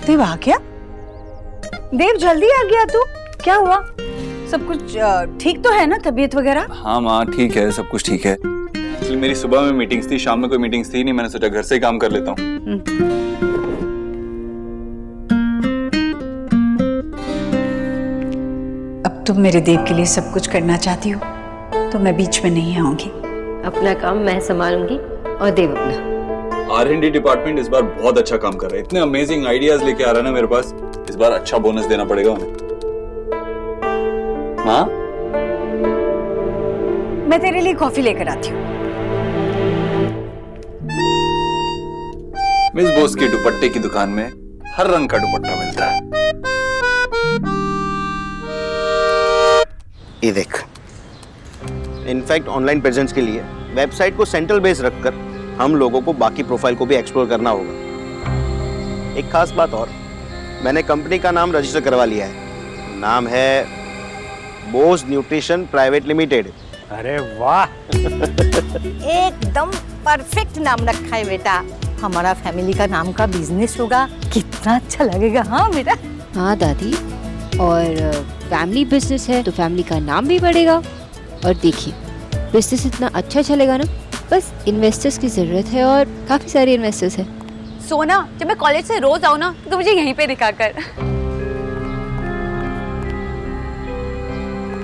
देव आ गया? देव जल्दी आ गया तू? क्या हुआ? सब कुछ ठीक तो है ना, तबीयत वगैरह? हाँ माँ ठीक है, सब कुछ ठीक है। एक्चुअली मेरी सुबह में मीटिंग्स थी, शाम में कोई मीटिंग्स थी नहीं, मैंने सोचा घर से ही काम कर लेता हूँ। अब तुम मेरे देव के लिए सब कुछ करना चाहती हो तो मैं बीच में नहीं आऊंगी। अपना काम मैं संभालूंगी और देव अपना। R&D डिपार्टमेंट इस बार बहुत अच्छा काम कर रहा है, इतने अमेजिंग आइडियाज लेके आ रहा है ना मेरे पास। इस बार अच्छा बोनस देना पड़ेगा उन्हें। हाँ मैं तेरे लिए कॉफी लेकर आती हूँ। मिस बोस की दुपट्टे की दुकान में हर रंग का दुपट्टा मिलता है। ये देख, इनफैक्ट ऑनलाइन प्रेजेंस के लिए वेबसाइट को सेंट्रल बेस रखकर हम लोगों को बाकी प्रोफाइल को भी एक्सप्लोर करना होगा। एक खास बात और, मैंने कंपनी का नाम रजिस्टर करवा लिया है। नाम है बोस न्यूट्रिशन प्राइवेट लिमिटेड। अरे वाह एकदम परफेक्ट नाम रखा है बेटा। हमारा फैमिली का नाम का बिजनेस होगा, कितना अच्छा लगेगा। हाँ बेटा। हाँ दादी, और फैमिली बिजनेस है तो फैमिली का नाम भी बढ़ेगा। और देखिए, बिजनेस इतना अच्छा चलेगा ना, बस इन्वेस्टर्स की जरूरत है और काफी सारे इन्वेस्टर्स हैं। सोना, जब मैं कॉलेज से रोज आऊँ ना तो मुझे यहीं पे दिखा कर।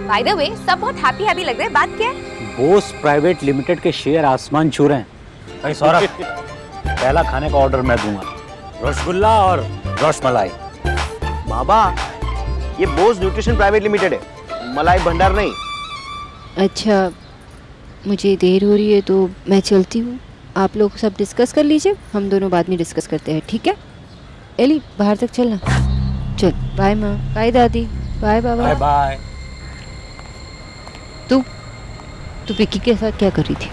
बाय द वे, सब बहुत हैप्पी हैप्पी लग रहे हैं, बात क्या है? बोस प्राइवेट लिमिटेड के शेयर आसमान छू रहे हैं। भाई सौरभ, पहला खाने का ऑर्डर मैं दूंगा, रसगुल्ला और रसमलाई। बाबा, ये बोस न्यूट्रिशन प्राइवेट लिमिटेड है, मलाई भंडार नहीं। अच्छा, मुझे देर हो रही है तो मैं चलती हूँ। आप लोग सब डिस्कस कर लीजिए, हम दोनों बाद में डिस्कस करते हैं, ठीक है? एली, बाहर तक चलना। चल, बाय माँ, बाय दादी, बाय बाबा। Bye bye. तू विक्की के साथ क्या कर रही थी?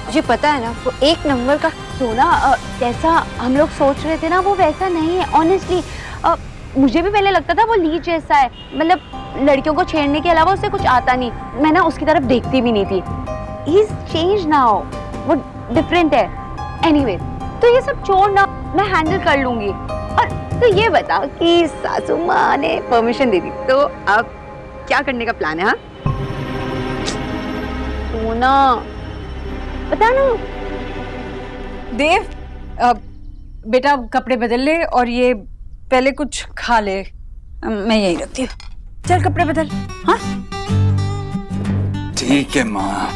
मुझे पता है ना, वो एक नंबर का सोना। जैसा हम लोग सोच रहे थे ना, वो वैसा नहीं है ऑनेस्टली। मुझे भी पहले लगता था वो लीच जैसा है, मतलब लड़कियों को छेड़ने के अलावा उसे कुछ आता नहीं। मैं ना उसकी तरफ देखती भी नहीं थी। ही इज चेंज नाउ, वो डिफरेंट है। एनीवे, तो ये सब छोड़ ना, मैं हैंडल कर लूंगी। और तो ये बता कि सासू माँ ने परमिशन दे दी तो अब क्या करने का प्लान है? हाँ सोना, बता ना। देव, बेटा कपड़े बदल ले और ये पहले कुछ खा ले। मैं यही रखती हूँ, चल कपड़े बदल। हाँ ठीक है माँ।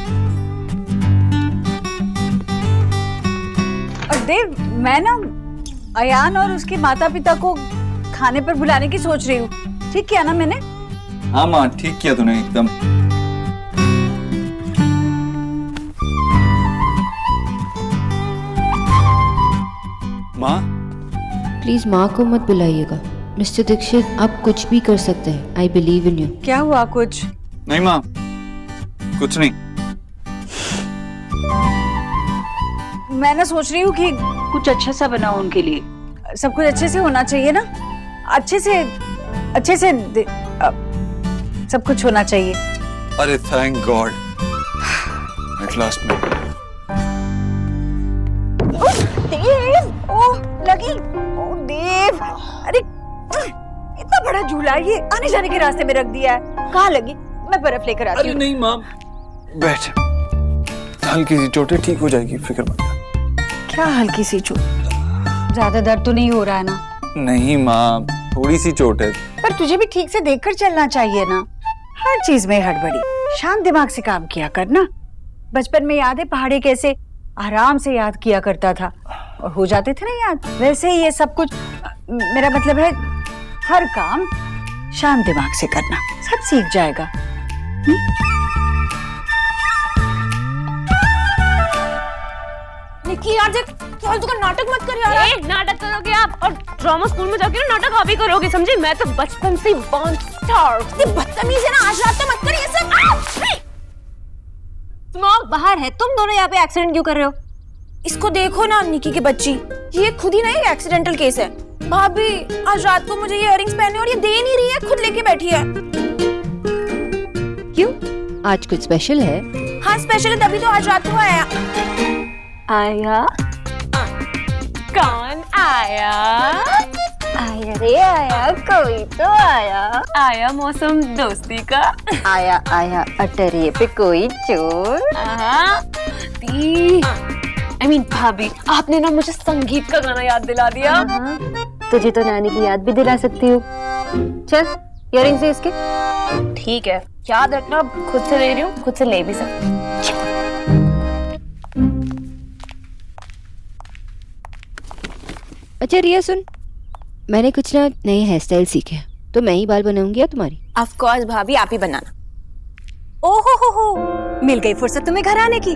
और देव, मैं ना अयान और उसके माता पिता को खाने पर बुलाने की सोच रही हूँ। ठीक किया ना मैंने? हाँ माँ, ठीक किया तूने एकदम। माँ, प्लीज माँ को मत बुलाइएगा। मिस्टर दीक्षित, आप कुछ भी कर सकते हैं। I believe in you. क्या हुआ? कुछ नहीं माँ, कुछ नहीं। मैं ना सोच रही हूँ कि कुछ अच्छा सा बनाओ उनके लिए। सब कुछ अच्छे से होना चाहिए ना, अच्छे से सब कुछ होना चाहिए। अरे थैंक गॉड, एट लास्ट में। देव, ओह लगी। ओह देव, अरे इतना बड़ा झूला ये आने जाने के रास्ते में रख दिया है। कहाँ लगी? मैं बर्फ लेकर आती अरे हूँ। नहीं माँ, बैठ, हल्की सी चोट है, ठीक हो जाएगी, फिक्र मत कर। क्या हल्की सी चोट? ज्यादा दर्द तो नहीं हो रहा है ना? नहीं माँ, थोड़ी सी चोट है। पर तुझे भी ठीक से देखकर चलना चाहिए ना। हर चीज में हड़बड़ी, शांत दिमाग से काम किया कर ना। बचपन में याद है पहाड़े कैसे आराम से याद किया करता था और हो जाते थे ना याद। वैसे ही ये सब कुछ, मेरा मतलब है हर काम शांत दिमाग से करना, सब सीख जाएगा। निकी यार देख, फालतू का नाटक मत कर यार। नाटक करोगे आप और ड्रामा स्कूल में जाके ना नाटक आप ही करोगे, समझे? मैं तो बचपन से बॉर्न स्टार। बदतमीज है ना, आज रात तो मत कर ये सब। स्मॉग बाहर है, तुम दोनों यहाँ पे एक्सीडेंट क्यों कर रहे हो? इसको देखो ना, निकी की बच्ची, ये खुद ही ना एक एक्सीडेंटल केस है। भाभी आज रात को मुझे ये इयररिंग्स पहने और ये दे नहीं रही है, खुद लेके बैठी है। क्यों, आज कुछ स्पेशल है? हाँ स्पेशल है, तभी तो आज रात को आया। आया आया रे आया, कोई तो आया। आया मौसम दोस्ती का। आया आया अटरिए पे कोई चोर। आई मीन भाभी, आपने ना मुझे संगीत का गाना याद दिला दिया। तुझे तो नानी की याद भी दिला सकती हूँ। चल इयररिंग्स दे इसके। ठीक है, याद रखना, खुद से ले रही हूँ, खुद से ले भी सकती। अच्छा रिया सुन, मैंने कुछ ना नए हेयर स्टाइल सीखे हैं, तो मैं ही बाल बनाऊंगी या तुम्हारी? ऑफ कोर्स भाभी, आप ही बनाना। ओहो हो, मिल गई फुर्सत तुम्हें घर आने की।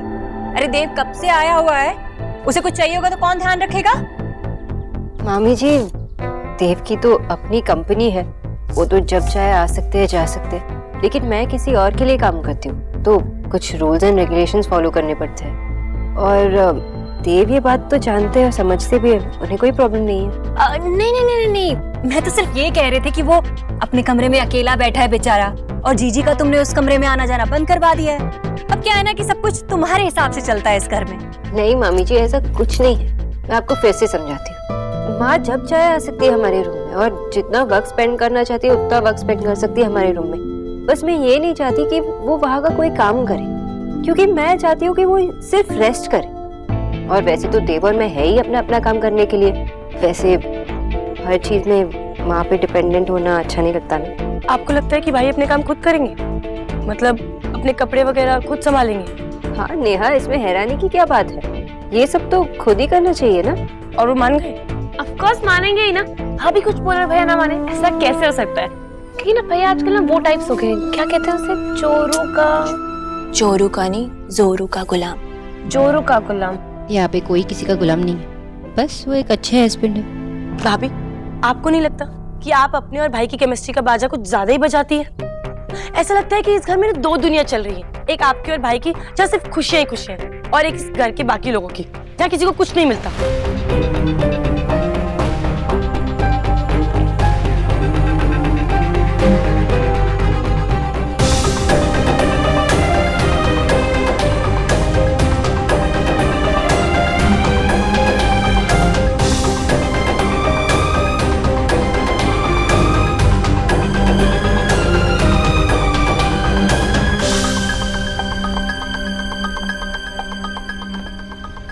अरे देव कब से आया हुआ है, उसे कुछ चाहिए होगा तो कौन ध्यान रखेगा? मामी जी, देव की तो अपनी कंपनी है, वो तो जब चाहे आ सकते हैं जा सकते हैं, लेकिन मैं किसी और के लिए काम करती हूँ तो कुछ रूल्स एंड रेगुलेशंस फॉलो करने पड़ते हैं। और देव ये बात तो जानते हैं, समझते भी हैं, उन्हें कोई प्रॉब्लम नहीं है। नहीं, मैं तो सिर्फ ये कह रहे थे कि वो अपने कमरे में अकेला बैठा है बेचारा, और जीजी का तुमने उस कमरे में आना जाना बंद करवा दिया है। अब क्या है ना कि सब कुछ तुम्हारे हिसाब से चलता है इस घर में। नहीं मामी जी, ऐसा कुछ नहीं है, मैं आपको फिर से समझाती हूँ। माँ जब चाहे आ सकती है हमारे रूम में, और जितना वक्त स्पेंड करना चाहती है उतना वक्त स्पेंड कर सकती है हमारे रूम में। बस मैं ये नहीं चाहती कि वो वहाँ का कोई काम करे, क्योंकि मैं चाहती हूँ कि वो सिर्फ रेस्ट करे। और वैसे तो देव और मैं है ही अपना अपना काम करने के लिए। वैसे हर चीज में माँ पे डिपेंडेंट होना अच्छा नहीं लगता ना। आपको लगता है कि भाई अपने काम खुद करेंगे, मतलब अपने कपड़े वगैरह खुद संभालेंगे? हाँ नेहा, इसमें हैरानी की क्या बात है, ये सब तो खुद ही करना चाहिए ना। और वो मान गए? ऑफ कोर्स मानेंगे ही ना। भाभी कुछ बोल रहे भैया ना माने, ऐसा कैसे हो सकता है? क्योंकि ना भैया आजकल ना वो टाइप्स हो गए, क्या कहते हैं उसे, चोरू का नहीं, जोरू का गुलाम। जोरू का गुलाम। यहाँ पे कोई किसी का गुलाम नहीं है, बस वो एक अच्छे हस्बैंड है। भाभी आपको नहीं लगता कि आप अपने और भाई की केमिस्ट्री का बाजा कुछ ज्यादा ही बजाती है? ऐसा लगता है कि इस घर में दो दुनिया चल रही है, एक आपकी और भाई की जहाँ सिर्फ खुशियां ही खुशियां हैं, और एक इस घर के बाकी लोगों की जहाँ किसी को कुछ नहीं मिलता।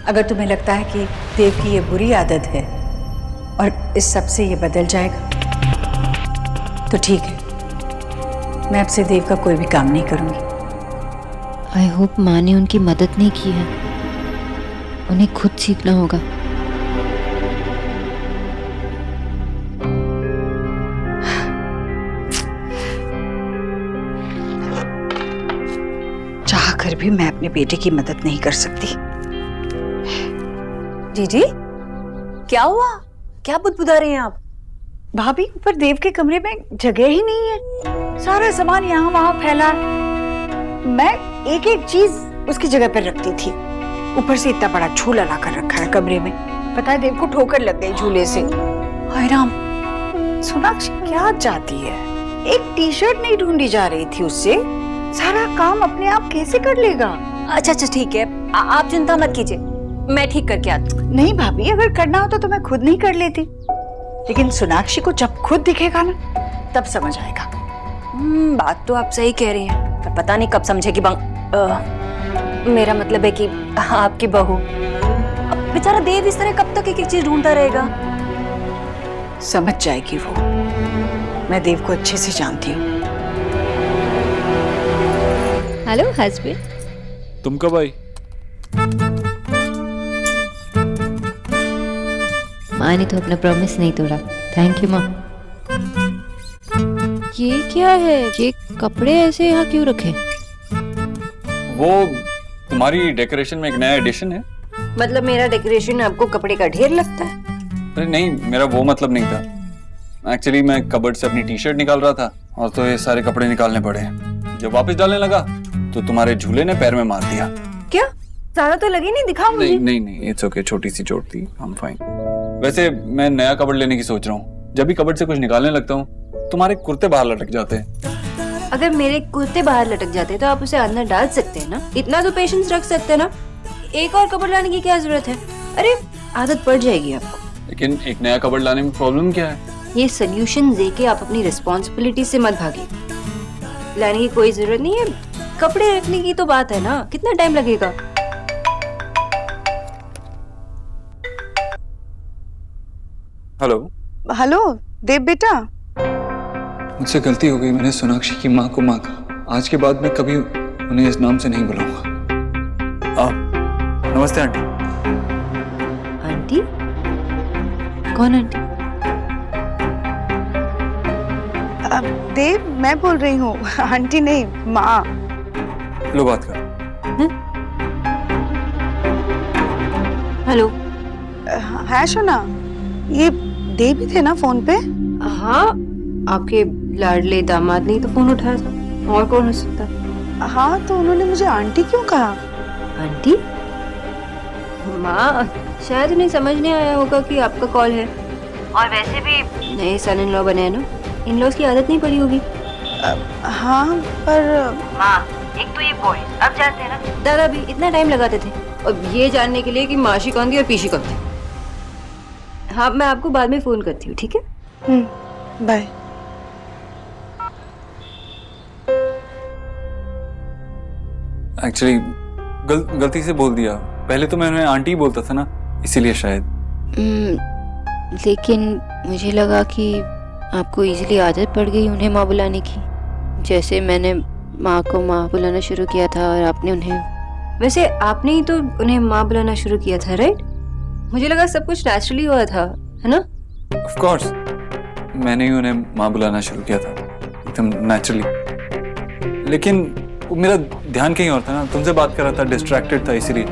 अगर तुम्हें लगता है कि देव की ये बुरी आदत है और इस सब से ये बदल जाएगा तो ठीक है, मैं अब से देव का कोई भी काम नहीं करूंगी। आई होप माँ ने उनकी मदद नहीं की है, उन्हें खुद सीखना होगा। चाह कर भी मैं अपने बेटे की मदद नहीं कर सकती। जीजी क्या हुआ, क्या बुदबुदा रही हैं आप? भाभी, ऊपर देव के कमरे में जगह ही नहीं है, सारा सामान यहाँ वहाँ फैला है। मैं एक एक चीज उसकी जगह पर रखती थी, ऊपर से इतना बड़ा झूला लाकर रखा है कमरे में। पता है देव को ठोकर लग गई झूले से। हाय राम, सोनाक्षी क्या चाहती है? एक टी शर्ट नहीं ढूंढी जा रही थी उससे, सारा काम अपने आप कैसे कर लेगा? अच्छा ठीक है, आप चिंता मत कीजिए, मैं ठीक करके आती हूँ। नहीं भाभी, अगर करना होता तो मैं खुद नहीं कर लेती, लेकिन सोनाक्षी को जब खुद दिखेगा ना तब समझ आएगा। बात तो आप सही कह रही हैं, पर पता नहीं कब समझेगी मेरा मतलब है कि आपकी बहू। बेचारा देव इस तरह कब तक एक एक चीज ढूंढता रहेगा? समझ जाएगी वो, मैं देव को अच्छे से जानती हूँ। Hello husband. तुम कब आई? माँ ने तो अपना प्रॉमिस नहीं तोड़ा। थैंक यू माँ। ये क्या है, ये कपड़े ऐसे यहाँ क्यों रखे? वो तुम्हारी डेकोरेशन में एक नया एडिशन है। मतलब मेरा डेकोरेशन आपको कपड़े का ढेर लगता है? अरे नहीं, मेरा वो मतलब नहीं था। एक्चुअली मैं कबर्ड से अपनी टी शर्ट निकाल रहा था और तो ये सारे कपड़े निकालने पड़े। जब वापस डालने लगा तो तुम्हारे झूले ने पैर में मार दिया। क्या? ज्यादा तो लगी नहीं, दिखाओ मुझे। नहीं, इट्स ओके, छोटी सी चोट थी, आई एम फाइन। वैसे मैं नया कबर्ड लेने की सोच रहा हूँ। जब भी कबर्ड से कुछ निकालने लगता हूँ तुम्हारे कुर्ते बाहर लटक जाते हैं। अगर मेरे कुर्ते बाहर लटक जाते तो आप उसे अंदर डाल सकते हैं ना, इतना तो पेशेंस रख सकते हैं ना। एक और कपड़ लाने की क्या जरूरत है? अरे आदत पड़ जाएगी आपको। लेकिन एक नया कबर्ड लाने में प्रॉब्लम क्या है? ये सोल्यूशन देके आप अपनी रिस्पॉन्सिबिलिटी से मत भागिए। लाने की कोई जरूरत नहीं है, कपड़े रखने की तो बात है ना, कितना टाइम लगेगा? हेलो, हेलो देव बेटा। मुझसे गलती हो गई, मैंने सोनाक्षी की माँ को माँ कहा। आज के बाद मैं कभी उन्हें इस नाम से नहीं बुलाऊंगा। नमस्ते आंटी। आंटी? कौन आंटी? देव मैं बोल रही हूँ, आंटी नहीं माँ। लो बात कर। हेलो। है शोना, ये देव ही थे ना फोन पे? हाँ, आपके लाडले दामाद ने तो फोन उठाया था, और कौन हो सकता? हाँ, तो उन्होंने मुझे आंटी क्यों कहा? आंटी? माँ, शायद उन्हें समझ नहीं आया होगा कि आपका कॉल है। और वैसे भी नए सन इन लॉ बने हैं ना, इन लॉज की आदत नहीं पड़ी होगी। हाँ पर माँ, एक तो ये बॉय अब जानते हैं ना, दादा भी इतना टाइम लगाते थे और ये जानने के लिए कि माशी कौन थी और पीशी कौन थी। हाँ, मैं आपको बाद में फोन करती हूँ, ठीक है? बाय। एक्चुअली गलती से बोल दिया। पहले तो मैं उन्हें आंटी ही बोलता था ना, इसीलिए शायद। लेकिन मुझे लगा कि आपको इजीली आदत पड़ गई उन्हें माँ बुलाने की। जैसे मैंने माँ को माँ बुलाना शुरू किया था और आपने उन्हें, वैसे आपने ही तो उन्हें माँ बुलाना शुरू किया था, राइट? मुझे लगा सब कुछ नेचुरली हुआ था, है ना? ऑफ कोर्स, मैंने ही उन्हें माँ बुलाना शुरू किया था, एकदम नेचुरली। लेकिन मेरा ध्यान कहीं और था ना, तुमसे बात कर रहा था, डिस्ट्रैक्टेड था, इसीलिए।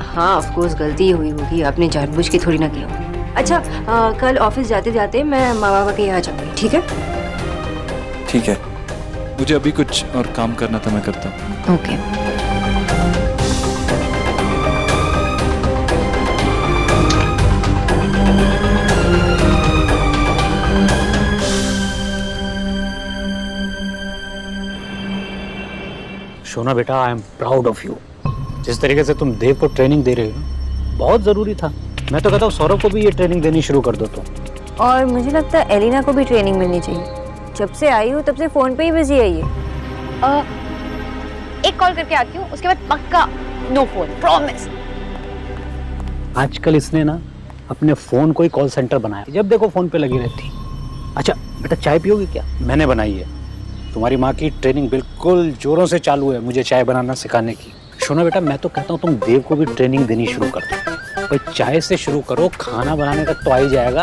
हाँ, ऑफ कोर्स गलती हुई होगी, आपने जानबूझ के थोड़ी ना किया। अच्छा, कल ऑफिस जाते जाते मैं माँ बाबा के यहाँ जाऊंगी, ठीक है? ठीक है, मुझे अभी कुछ और काम करना था, मैं करता हूँ। ओके। शोना बेटा, I am proud of you. जिस तरीके से तुम देव को ट्रेनिंग दे रहे हो, बहुत जरूरी था। मैं तो कहता हूँ सौरभ को भी ये ट्रेनिंग देनी शुरू कर दो तुम। और मुझे लगता है एलिना को भी ट्रेनिंग मिलनी चाहिए। जब से आई हूँ तब से फोन पे ही बिजी है ये। एक कॉल करके आती हूँ, उसके बाद पक्का नो फोन, प्रॉमिस। आजकल इसने ना अपने फोन को ही कॉल सेंटर बनाया, जब देखो फोन पे लगी रहती। अच्छा बेटा, चाय पियोगी क्या? मैंने बनाई है। तुम्हारी माँ की ट्रेनिंग बिल्कुल जोरों से चालू है मुझे चाय बनाना सिखाने की। शोना बेटा, मैं तो कहता हूँ तुम देव को भी ट्रेनिंग देनी शुरू कर दो। भाई चाय से शुरू करो, खाना बनाने तक तो आ ही जाएगा।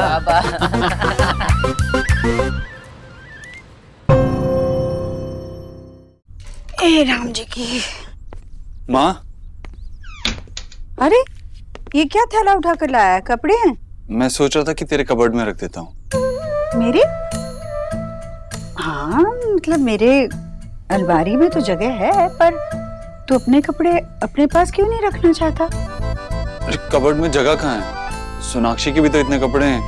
ए राम जी की माँ, अरे ये क्या थैला उठा कर लाया है? कपड़े हैं? मैं सोच रहा था कि तेरे कबर्ड में रख देता हूँ। मेरे? हाँ, मतलब मेरे अलमारी में तो जगह है, पर तू अपने कपड़े अपने पास क्यों नहीं रखना चाहता? अरे कबर्ड में जगह कहाँ है? सोनाक्षी के भी तो इतने कपड़े हैं।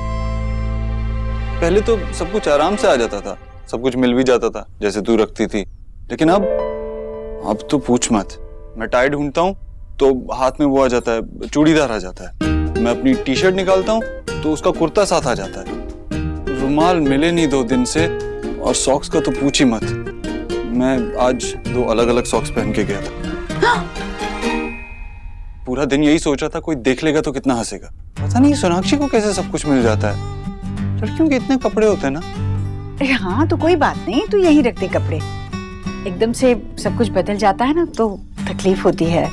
पहले तो सब कुछ आराम से आ जाता था, सब कुछ मिल भी जाता था जैसे तू रखती थी। लेकिन अब तो पूछ मत। मैं टाई ढूंढता हूँ तो हाथ में वो आ जाता है, चूड़ीदार आ जाता है। मैं अपनी टी शर्ट निकालता हूँ तो उसका कुर्ता साथ आ जाता है। रुमाल मिले नहीं 2 दिन से, और सॉक्स का तो पूछ ही मत। मैं आज 2 अलग अलग सॉक्स पहन के गया था। पूरा दिन यही सोच रहा था कोई देख लेगा तो कितना हंसेगा। पता नहीं सोनाक्षी को कैसे सब कुछ मिल जाता है। लड़कियों के इतने कपड़े होते हैं ना। अरे हाँ, तो कोई बात नहीं, तू यहीं रख दे कपड़े। एकदम से सब कुछ बदल जाता है ना तो तकलीफ होती है,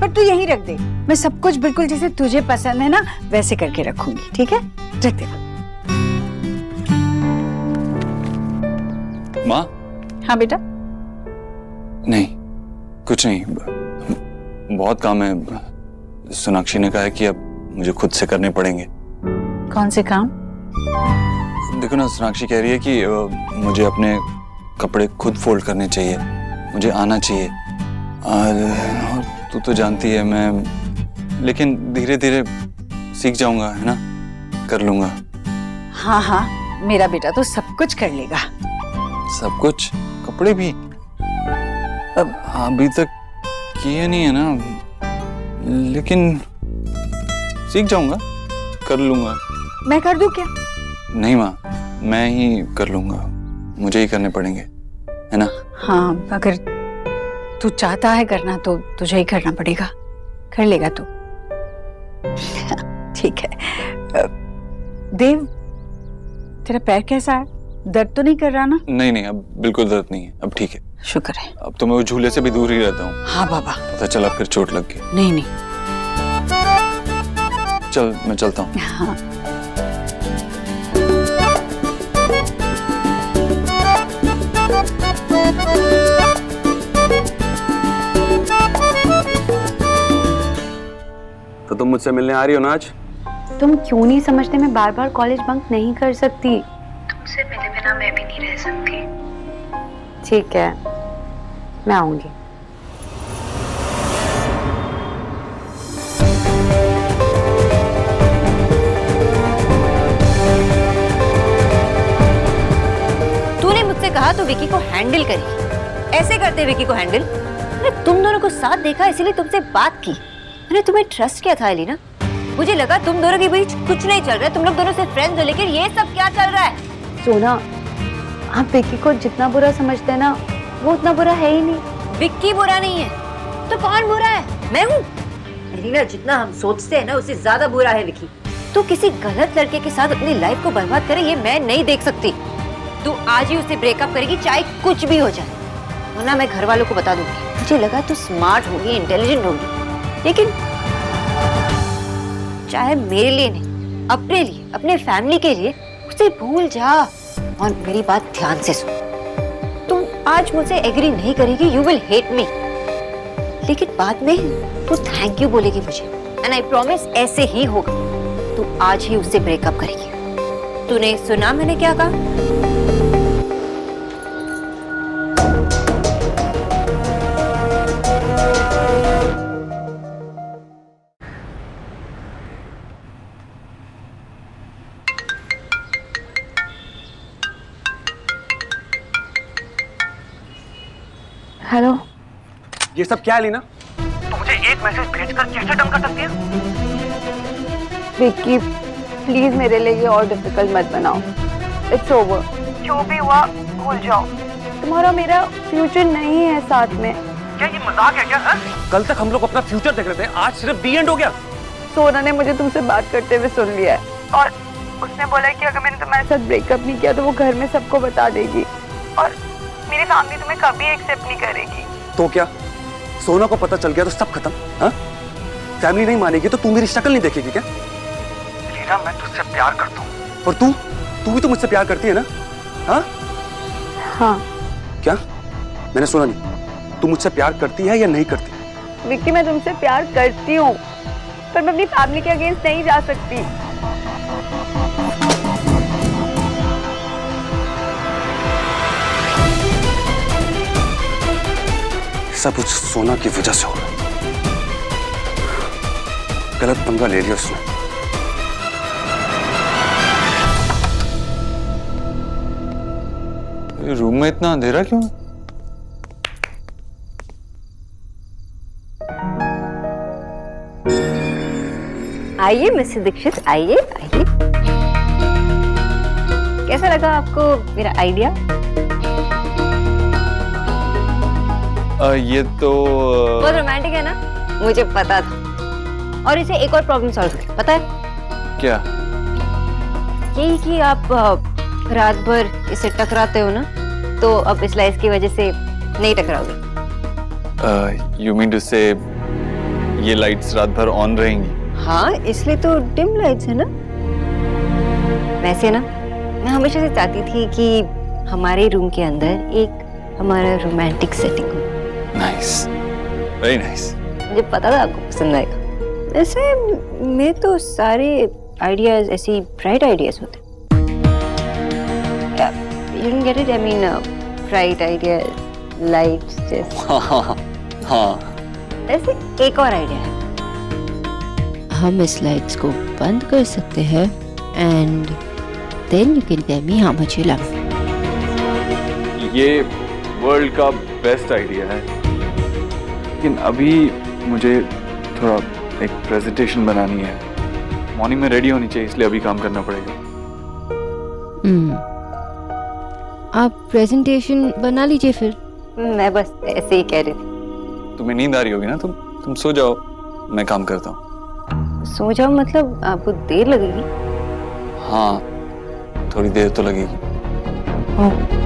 पर तू यहीं रख दे। मैं सब कुछ बिल्कुल जैसे तुझे पसंद है ना वैसे करके रखूंगी, ठीक है? रख दे। माँ? हाँ बेटा? नहीं, कुछ नहीं, बहुत काम है। सोनाक्षी ने कहा है कि अब मुझे खुद से करने पड़ेंगे। कौन से काम? देखो ना, सोनाक्षी कह रही है कि मुझे अपने कपड़े खुद फोल्ड करने चाहिए, मुझे आना चाहिए। और तू तो जानती है मैं, लेकिन धीरे धीरे सीख जाऊंगा, है ना, कर लूंगा। हाँ हाँ, मेरा बेटा तो सब कुछ कर लेगा। सब कुछ? कपड़े भी? अब अभी तक किए नहीं है ना, लेकिन सीख जाऊंगा, कर लूंगा। मैं कर दूं क्या? नहीं माँ, मैं ही कर लूंगा, मुझे ही करने पड़ेंगे, है ना? हाँ, अगर तू चाहता है करना तो तुझे ही करना पड़ेगा, कर लेगा तू। ठीक है। देव, तेरा पैर कैसा है? दर्द तो नहीं कर रहा ना? नहीं, अब बिल्कुल दर्द नहीं है, अब ठीक है। शुक्र है। अब तो मैं वो झूले से भी दूर ही रहता हूँ। हाँ बाबा। पता चला फिर चोट लग गई। नहीं। चल मैं चलता हूँ। हाँ। तो तुम मुझसे मिलने आ रही हो ना आज? तुम क्यों नहीं समझते मैं बार बार कॉलेज बंक नहीं कर सकती। तुमसे मिले बिना मैं भी नहीं रह सकती। ठीक है, मैं आऊंगी। तूने मुझसे कहा तो विकी को हैंडल करी, ऐसे करते विकी को हैंडल। मैंने तुम दोनों को साथ देखा इसीलिए तुमसे बात की। मैंने तुम्हें ट्रस्ट किया था एलिना। मुझे लगा तुम दोनों के बीच कुछ नहीं चल रहा है, तुम लोग दोनों से फ्रेंड्स हो, लेकिन ये सब क्या चल रहा है? सोना, आप विक्की को जितना बुरा समझते हैं ना, वो उतना बुरा है ही नहीं। विक्की बुरा नहीं है तो कौन बुरा है? मैं हूँ। एलिना, जितना हम सोचते हैं ना उससे ज्यादा बुरा है विक्की। तू किसी गलत लड़के के साथ अपनी लाइफ को बर्बाद करे ये मैं नहीं देख सकती। तू आज ही उससे ब्रेकअप करेगी चाहे कुछ भी हो जाए, वरना मैं घर वालों को बता दूंगी। मुझे लगा तू स्मार्ट होगी, इंटेलिजेंट होगी, लेकिन चाहे मेरे लिए नहीं, अपने लिए, अपने फैमिली के लिए, उसे भूल जा। और मेरी बात ध्यान से सुन, तुम आज मुझसे एग्री नहीं करेगी, यू विल हेट मी, लेकिन बाद में तू थैंक यू बोलेगी मुझे, एंड आई प्रॉमिस ऐसे ही होगा। तू आज ही उससे ब्रेकअप करेगी। तूने सुना मैंने क्या कहा? हेलो। ये सब क्या है लीना? विक्की, प्लीज मेरे लिए ये और डिफिकल्ट मत बनाओ। It's over. जो भी हुआ भूल जाओ। तुम्हारा मेरा फ्यूचर नहीं है साथ में। क्या ये मजाक है क्या? कल तक हम लोग अपना फ्यूचर देख रहे थे, आज सिर्फ दी एंड हो गया। सोना ने मुझे तुमसे बात करते हुए सुन लिया है और उसने बोला कि अगर मैंने तुम्हारे साथ ब्रेकअप नहीं किया तो वो घर में सबको बता देगी और मेरी फैमिली तुम्हें कभी एक्सेप्ट नहीं करेगी। तो क्या सोना को पता चल गया तो सब खत्म? हाँ, फैमिली नहीं मानेगी तो तू मेरी शक्ल नहीं देखेगी क्या? लीना, मैं तुझसे प्यार करता हूँ। और तू भी तो मुझसे प्यार करती है ना? हाँ हाँ। क्या? मैंने सुना नहीं। तू मुझसे प्यार करती है या नहीं करती? विक्की, मैं तुमसे प्यार करती हूँ पर मैं अपनी फैमिली के अगेंस्ट नहीं जा सकती। सब कुछ सोना की वजह से हो रहा है। गलत पंगा ले लिया उसने। रूम में इतना अंधेरा क्यों है? आइए मिस्टर दीक्षित, आइए आइए। कैसा लगा आपको मेरा आइडिया? ये तो बहुत रोमांटिक है ना? मुझे पता था। और इसे एक और प्रॉब्लम सॉल्व कर, पता है क्या? यही कि आप रात भर इसे टकराते हो ना, तो अब इस लाइट की वजह से नहीं टकराओगे। यू मीन टू से ये लाइट्स रात भर ऑन रहेंगी? हाँ, इसलिए तो डिम लाइट्स है ना। वैसे ना मैं हमेशा से चाहती थी कि हमारे रूम के अंदर एक हमारा रोमांटिक सेटिंग हो। Nice, very nice. मुझे पता था आपको पसंद आएगा। वैसे मेरे तो सारे आइडियाज ऐसी ब्राइट आइडियाज होते। You don't get it? I mean, bright ideas, lights, just. हाँ। ऐसे एक और आइडिया है। हम इस लाइट्स को बंद कर सकते हैं and then you can tell me how much you love me. ये वर्ल्ड का बेस्ट आइडिया है, लेकिन अभी मुझे थोड़ा एक प्रेजेंटेशन बनानी है, मॉर्निंग में रेडी होनी चाहिए, इसलिए अभी काम करना पड़ेगा। आप प्रेजेंटेशन बना लीजिए फिर। मैं बस ऐसे ही कह रही थी। तुम्हें नींद आ रही होगी ना, तुम सो जाओ, मैं काम करता हूँ। सो जाओ मतलब आपको देर लगेगी? हाँ, थोड़ी देर तो लगेगी।